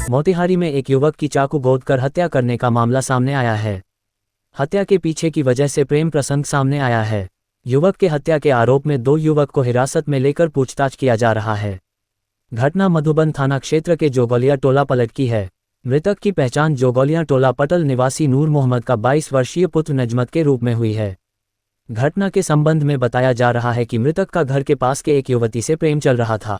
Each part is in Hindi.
मोतिहारी में एक युवक की चाकू गोदकर हत्या करने का मामला सामने आया है। हत्या के पीछे की वजह से प्रेम प्रसंग सामने आया है। युवक के हत्या के आरोप में 2 युवक को हिरासत में लेकर पूछताछ किया जा रहा है। घटना मधुबन थाना क्षेत्र के जोगौलिया टोला पलट की है। मृतक की पहचान जोगौलिया टोला पटल निवासी नूर मोहम्मद का 22 वर्षीय पुत्र नजमत के रूप में हुई है। घटना के संबंध में बताया जा रहा है कि मृतक का घर के पास के एक युवती से प्रेम चल रहा था,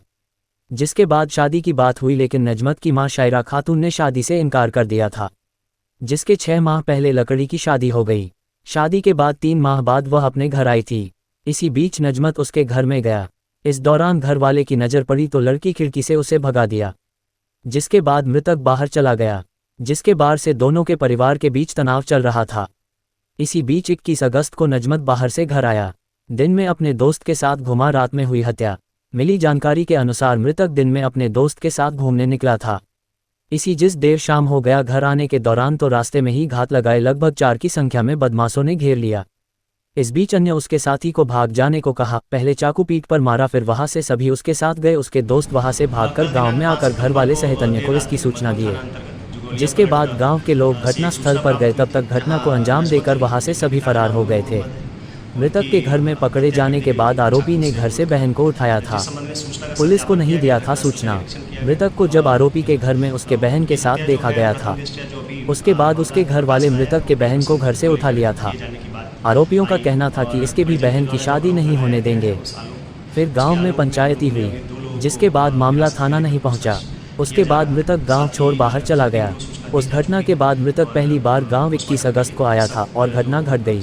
जिसके बाद शादी की बात हुई, लेकिन नजमत की मां शायरा खातून ने शादी से इनकार कर दिया था, जिसके 6 माह पहले लकड़ी की शादी हो गई। शादी के बाद 3 माह बाद वह अपने घर आई थी। इसी बीच नजमत उसके घर में गया। इस दौरान घर वाले की नज़र पड़ी तो लड़की खिड़की से उसे भगा दिया, जिसके बाद मृतक बाहर चला गया, जिसके बाद से दोनों के परिवार के बीच तनाव चल रहा था। इसी बीच 21 अगस्त को नजमत बाहर से घर आया। दिन में अपने दोस्त के साथ घुमा, रात में हुई हत्या। मिली जानकारी के अनुसार मृतक दिन में अपने दोस्त के साथ घूमने निकला था। जिस देर शाम हो गया घर आने के दौरान तो रास्ते में ही घात लगाए लगभग 4 की संख्या में बदमाशों ने घेर लिया। इस बीच अन्य उसके साथी को भाग जाने को कहा। पहले चाकू पीठ पर मारा, फिर वहां से सभी उसके साथ गए। उसके दोस्त वहां से भागकर गांव में आकर घर वाले सहित अन्य को इसकी सूचना दिए, जिसके बाद गांव के लोग घटना स्थल पर गए। तब तक घटना को अंजाम देकर वहां से सभी फरार हो गए थे। मृतक के घर में पकड़े जाने के बाद आरोपी ने घर से बहन को उठाया था। पुलिस को नहीं दिया था सूचना। मृतक को जब आरोपी के घर में उसके बहन के साथ देखा गया था, उसके बाद उसके घर वाले मृतक के बहन को घर से उठा लिया था। आरोपियों का कहना था कि इसके भी बहन की शादी नहीं होने देंगे। फिर गांव में पंचायती हुई, जिसके बाद मामला थाना नहीं पहुंचा। उसके बाद मृतक गांव छोड़ बाहर चला गया। उस घटना के बाद मृतक पहली बार गांव 21 अगस्त को आया था और घटना घट गई।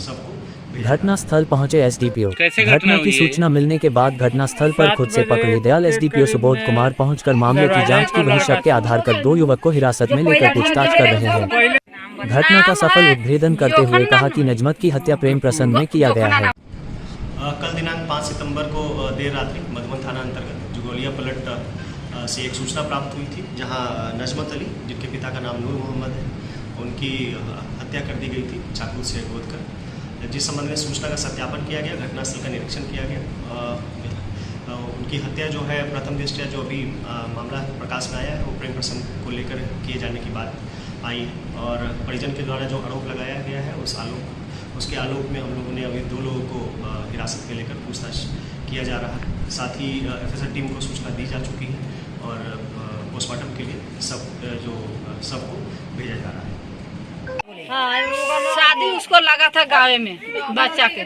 घटना स्थल पहुंचे एसडीपीओ। घटना की सूचना मिलने के बाद घटना स्थल पर खुद से पकड़ी दयाल एसडीपीओ सुबोध कुमार पहुंचकर मामले की जांच की। वहीं शक के आधार पर 2 युवक को हिरासत में लेकर पूछताछ कर रहे हैं। घटना का सफल उद्भेदन करते हुए कहा कि नजमत की हत्या प्रेम प्रसंग में किया गया है। कल दिनांक 5 सितंबर को देर रात्रि मधुबन थाना अंतर्गत जोगौलिया पलट से एक सूचना प्राप्त हुई थी, जहां नजमत अली, जिनके पिता का नाम नूर मोहम्मद है, उनकी हत्या कर दी गई थी चाकू से गोदकर। जिस संबंध में सूचना का सत्यापन किया गया, घटनास्थल का निरीक्षण किया गया। उनकी हत्या जो है प्रथम दृष्टया जो अभी मामला प्रकाश में आया है, वो प्रेम प्रसंग को लेकर किए जाने की बात आई है। और परिजन के द्वारा जो आरोप लगाया गया है उसके आलोक में हम लोगों ने अभी 2 लोगों को हिरासत में लेकर पूछताछ किया जा रहा है। साथ ही एफएसएल टीम को सूचना दी जा चुकी है और पोस्टमार्टम के लिए सबको भेजा जा रहा है। शादी उसको लगा था गाँव में बच्चा के,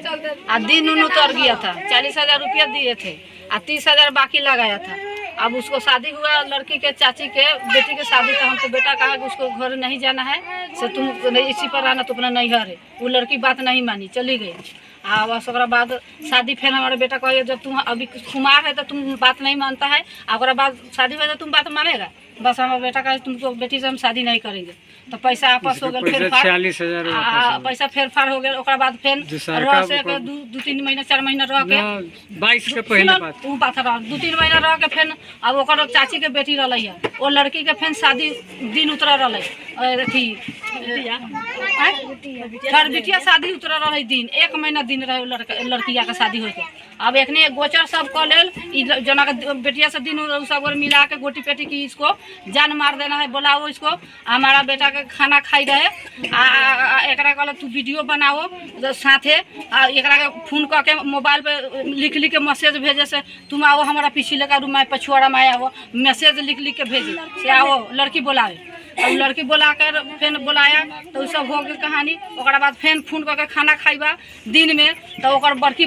दिन उन उतर गया था। 40,000 रुपया दिए थे और 30,000 बाकी लगाया था। अब उसको शादी हुआ, लड़की के चाची के बेटी के शादी था। हमको बेटा कहा कि उसको घर नहीं जाना है, से तुम इसी पर आना, तो अपना नहीं है। वो लड़की बात नहीं मानी, चली गई। बस ओकरा बाद शादी फिर हमारे बेटा कहे जब तुम अभी कुमार है तो तुम बात नहीं मानता है, और बाद शादी हुआ तो तुम बात मानेगा। बस हमारा बेटा कहे तुमको बेटी से हम शादी नहीं करेंगे। तो पैसा आपस हो गया, फिर 40,000 पैसा फेर फार हो गया। ओकरा बाद फिर 2-3 महीना 4 महीना रह के 22 के पहले बात 2-3 महीना रह के फिर अब ओकर चाची के बेटी रही है, वो लड़की के फिर शादी दिन उतर रही बिटिया शादी उतर रही दिन 1 महीना दिन रहे लड़किया के शादी हो। अब एक गोचर सब कह लेल जना के बेटिया से दिन सब मिला के गोटी पेटी की इसको जान मार देना है। बोलाओ इसको, हमारा बेटा के खाना खाई रहे। एकरा कहल तू वीडियो बनाओ साथे, एकरा के फोन करके मोबाइल पे लिख के मैसेज भेजे से तुम आओ हमारा पिछले का रूम में पछुआरा में आओ, मैसेज लिख के भेजे से आओ लड़की बुलाए। अब लड़की बुला कर फिर बुलाया तो सब हो गई कहानी। ओकरा बाद फिर फोन करके खाना खाइबा दिन में तो बड़की